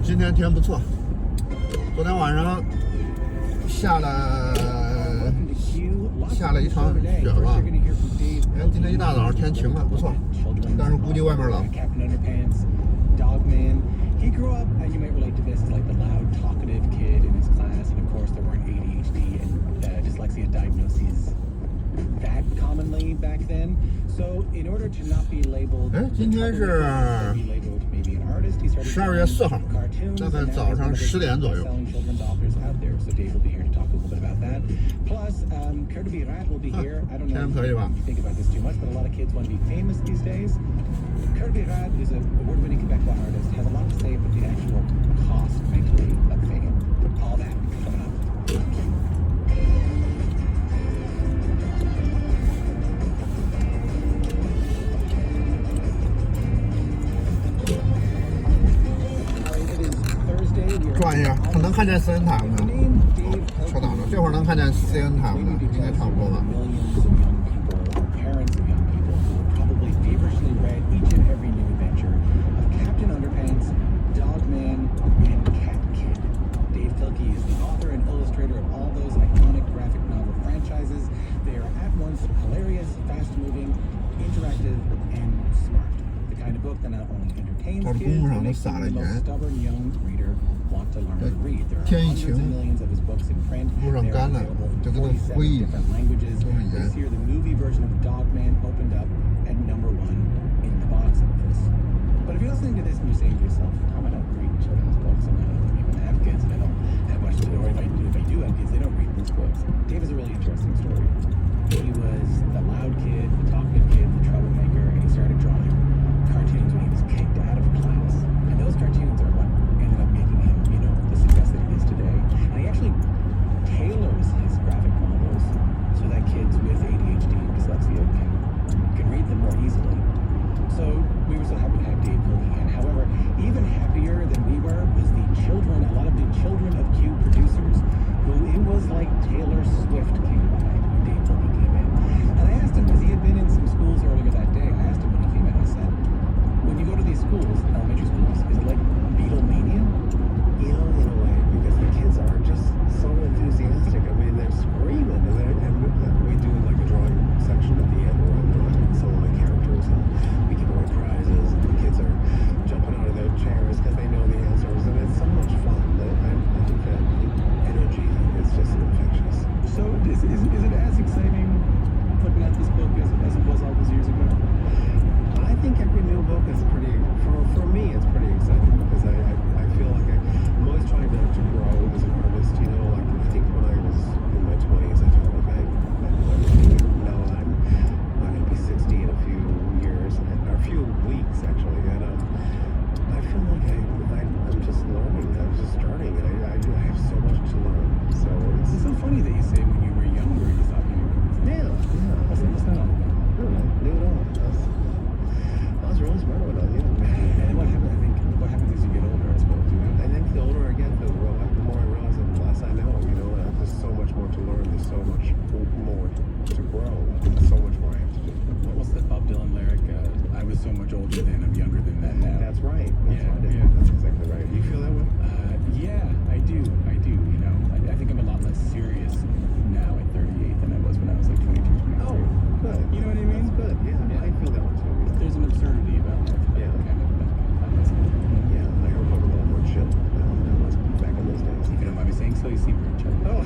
今天天不错，昨天晚上下了一场雪吧。今天一大早天晴了，不错，但是估计外面冷。He grew up, and you might relate to this, as like the loud, talkative kid in his class, and of course there weren't ADHD and dyslexia diagnoses that commonly back then. So in order to not be labeled, 今天是12月4号，大概早上10点左右。So Dave will be here to talk a little bit about that. Plus, Cœur de Pirate will be here. I don't know if you think about this too much, but a lot of kids want to be famous these days. Cœur de Pirate is an award-winning Quebecois artist, has a lot to say about the actual cost mentally of fame. All that coming up. 转一下，能看见 CN Tower 吗？稍等着，这会儿能看见 CN Tower 吗？应该差不多吧。这是公路上都撒了盐。天一晴，路上干了，就跟那灰一样，都是盐。But if you're listening to this and you're saying to yourself, Tom, I don't read children's books and I don't even have kids and I don't have much to do, or if I do have kids, they don't read these books. Dave is a really interesting story. He was the loud kid, the talkative kid, the troublemaker, and he started drawing cartoons when he was kicked out of class. And those cartoons are what ended up making him, you know, the success that he is today. And he actually tailors his graphic novels so that kids with ADHD and dyslexia can read them more easily. So we were so happy to have Dave Pilkey in. However, even happier than we were was a lot of the children of Q producers, who it was like Taylor Swift came by when Dave Pilkey came in. And I asked him, because he had been in some schools earlier that day, I asked him when he came in, I said, when you go to these schools, elementary schools, is it like Beatlemania? You know, in a way, because the kids are just so enthusiastic. I mean, they're screaming, and we do like a drawing section at the end where I'm drawing some of the characters, and we give away prizes, and the kids are jumping out of their chairs because they know the answers, and it's so much fun. I think that energy is just infectious. So is it as exciting putting out this book as it was all those years ago? I think every new book is pretty, for me, it's pretty exciting because I feel like I'm always trying to grow as an artist, you know, like I think when I was in my 20s, I felt like now I'm going to be 60 in a few years, or a few weeks actually, and I feel like I'm just learning, I'm just starting, and I have so much to learn, so It's so funny that you say when you were younger you thought you were yeah, That's not all. I knew it all. I was really smart when I was young. And what happens as you get older, I suppose, you know? I think the older I get, the more I realize and the less I know, you know, and there's so much more to learn, there's so much more to grow, there's so much more I have to do. What's that Bob Dylan lyric? I was so much older then, I'm younger than that now. That's right. Yeah. That's exactly right. You feel that way? Yeah, I do, you know. I think I'm a lot less serious now at 38 than I was when I was like 22, 23. Oh, good. You know what I mean? That's good. Yeah, I feel that one too. There's an absurdity about life. Yeah. Kind of Yeah, I hope I'm a little more chill now than I was back in those days. If you don't mind me saying so, you seem very chill. Oh,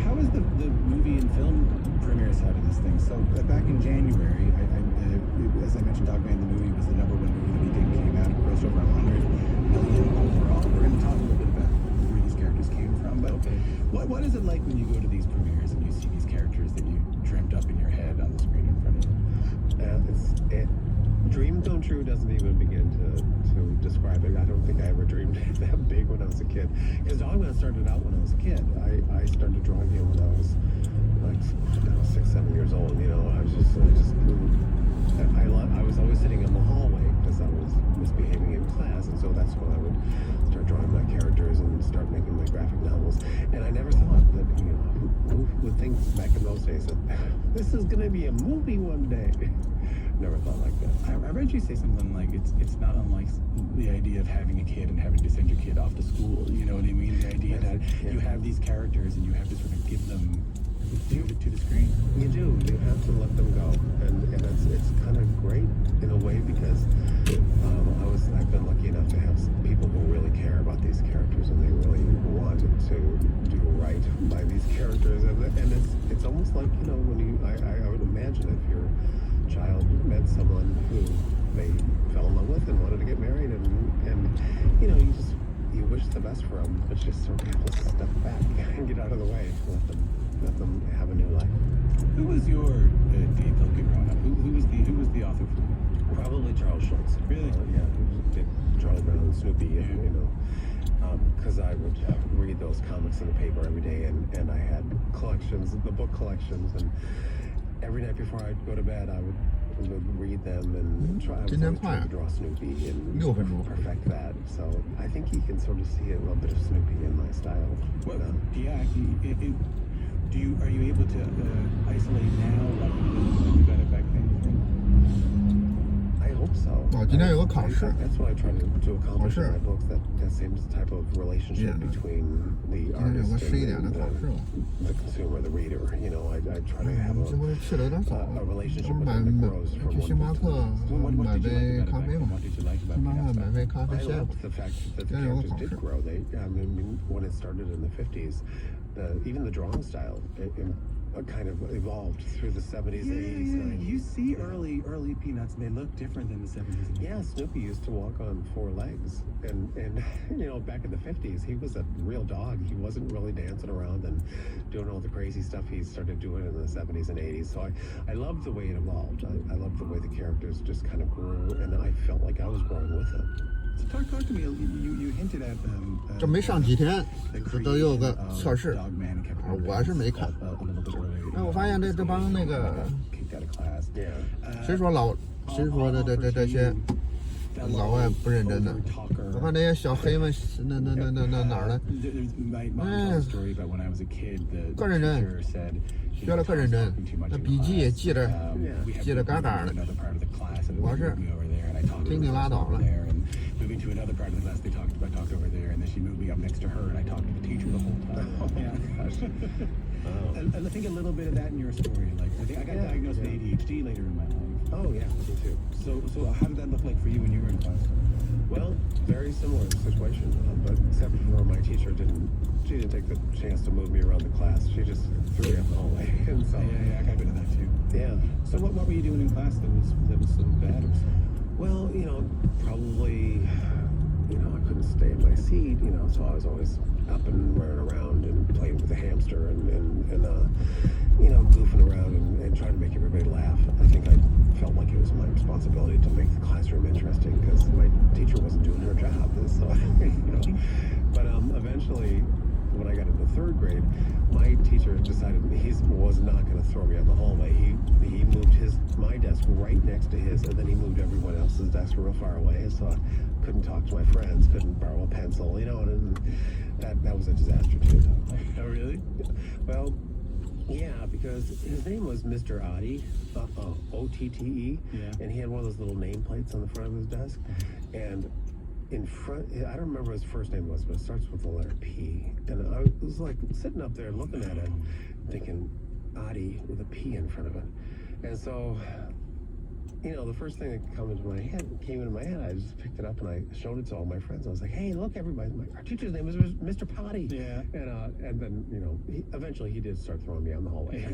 how is the movie and film premiere side of this thing? So back in January, as I mentioned, Dogman the movie was the #1 movie of the weekend, came out, it grossed over $100 million overall. We're going to talk a little bit about where these characters came from, but okay. What is it like when you go to these premieres and you see these characters that you dreamt up in your head on the screen in front of you? Dream come true doesn't even begin to describe it. I don't think I ever dreamed that big when I was a kid. Because Dogman started out when I was a kid. I started drawing him when I was like 6, 7 years old. You know, I was always sitting in the hallway because I was misbehaving in class, and so that's when I would start drawing my characters and start making my graphic novels. And I never thought that, you know, who would think back in those days that this is going to be a movie one day. Never thought like that. I read you say something like it's not unlike the idea of having a kid and having to send your kid off to school. You know what I mean? The idea that you have these characters and you have to sort of give them to the screen. You do. You have to let them go, and it's kind of great in a way because I've been lucky enough to have people who really care about these characters and they really wanted to do right by these characters, and it's almost like, you know, when I would imagine if your child met someone who they fell in love with and wanted to get married, and you know, you wish the best for them, but just sort of have to step back and get out of the way, let them have a new life. Who was your Dave Hilke growing up? Who was the author for you? Probably Charles Schultz. Really? Yeah, who did Charlie Brown and Snoopy, and, you know, because I would read those comics in the paper every day, and I had collections, the book collections, and every night before I'd go to bed, I would read them and try to draw Snoopy and perfect that. So I think you can sort of see a little bit of Snoopy in my style. Well, yeah. Are you able to isolate now like you got it back then? I hope so. 哦，今天有个考试。 That's what I try to accomplish in my books. That same type of relationship between the artist and the consumer, the reader. You know, I try to have a relationship with them that grows from one book to What did you like about it? What What did you like about it? I loved the fact that the characters did grow. I mean, when it started in the 50s, even the drawing style kind of evolved through the 70s, 80s, 90s. You see early Peanuts, and they look different than the 70s. And 80s. Yeah, Snoopy used to walk on 4 legs, and you know, back in the 50s, he was a real dog. He wasn't really dancing around and doing all the crazy stuff he started doing in the 70s and 80s. So I loved the way it evolved. I loved the way the characters just kind of grew, and I felt like I was growing with them. So talk to me. You hinted at 这没上几天，这都有个测试， Dogman and Captain 我还是没看。 a little bit earlier. 哎，我发现这帮那个 kicked out of class. 谁说的这些老外不认真的？我看那些小黑们，那哪儿呢？ My mom told a story about when I was a kid. The 更认真， teacher said 学了更认真，那笔记也记着杠杠的。我是听听拉倒了。 Moving to another part of the class, they talked over there, and then she moved me up next to her, and I talked to the teacher the whole time. Oh yeah, gosh. I think a little bit of that in your story. Like I got diagnosed with ADHD later in my life. Oh yeah, me too. So how did that look like for you when you were in class? Well, very similar situation, but except for my teacher didn't take the chance to move me around the class. She just threw me up the hallway. And so, yeah, I got a bit of that too. Yeah. So what were you doing in class that was so bad? Well, you know, probably, you know, I couldn't stay in my seat, you know, so I was always up and running around and playing with a hamster and you know, goofing around and trying to make everybody laugh. I think I felt like it was my responsibility to make the classroom interesting because my teacher wasn't doing her job. So, you know, but eventually, when I got into 3rd grade, my teacher decided he was not going to throw me out the hallway. He moved my desk right next to his, and then he moved everyone else's desk real far away, so I couldn't talk to my friends, couldn't borrow a pencil, you know, and that was a disaster too. Oh really? Well, yeah, because his name was Mr. Otte, O-T-T-E, and he had one of those little nameplates on the front of his desk, and in front, I don't remember what his first name was, but it starts with the letter P. And I was like sitting up there looking at it, thinking Otte with a P in front of it. And so, you know, the first thing that came into my head, I just picked it up and I showed it to all my friends. I was like, "Hey, look, everybody! Our teacher's name is Mr. Potty." Yeah. And then, you know, eventually he did start throwing me out in the hallway.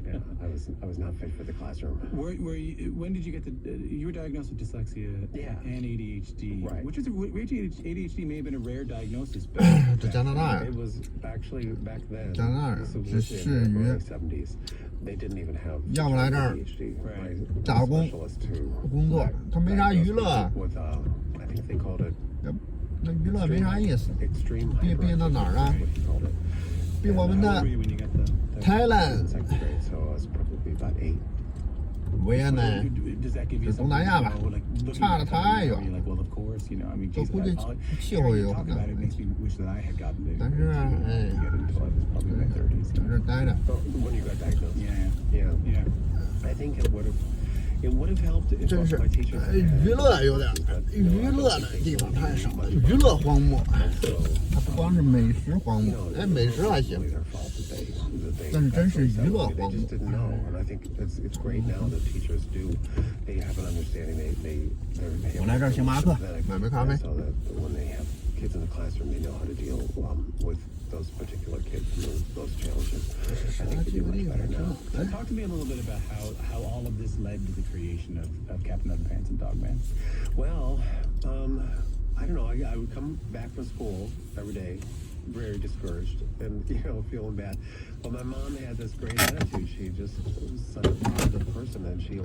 Yeah, I was not fit for the classroom. When did you get you were diagnosed with dyslexia and ADHD, right? Which is ADHD may have been a rare diagnosis, but 这加拿大呀， It was actually back then. 加拿大 this was 只适 in 于 the early 70s. They didn't even have 要不来这儿 ADHD. My 打工 specialist who 工作，他没啥娱乐， with I think they called it 那娱乐没啥意思， extreme 变到哪儿啊？ what he called it. 比我们的 when you got the Thailand Second grade, so I was probably about 8. 维也纳 Does that give you 是东南亚吧 something, like, looking 差得 back on it 太 now, 远 you're like, well, of course, you know, I mean, 都 geez, 估计 I- 气候也有 talking 很大 about it makes me wish that I had gotten it. 但是 I didn't until I was probably in my 30s. 在这儿待着， Oh, when you got diagnosed. Yeah, Yeah. yeah. I think it would have helped if 真是 my teachers 娱乐有点娱乐的地方太少了，娱乐荒漠。它不光是美食荒漠，哎，美食还行， 但是真是娱乐 They 荒 just 漠。 didn't know, and I think it's great now that teachers do. They have an understanding. They're 我来这儿星巴克买杯咖啡。 so that when they have kids in the classroom, they know how to deal with those particular kids and those challenges. I think they do much better now. So talk to me a little bit about how all of this led to the creation of Captain Underpants and Dogman. Well, I don't know. I would come back from school every day, very discouraged and feeling bad. But my mom had this great attitude. She just was such a positive person, and she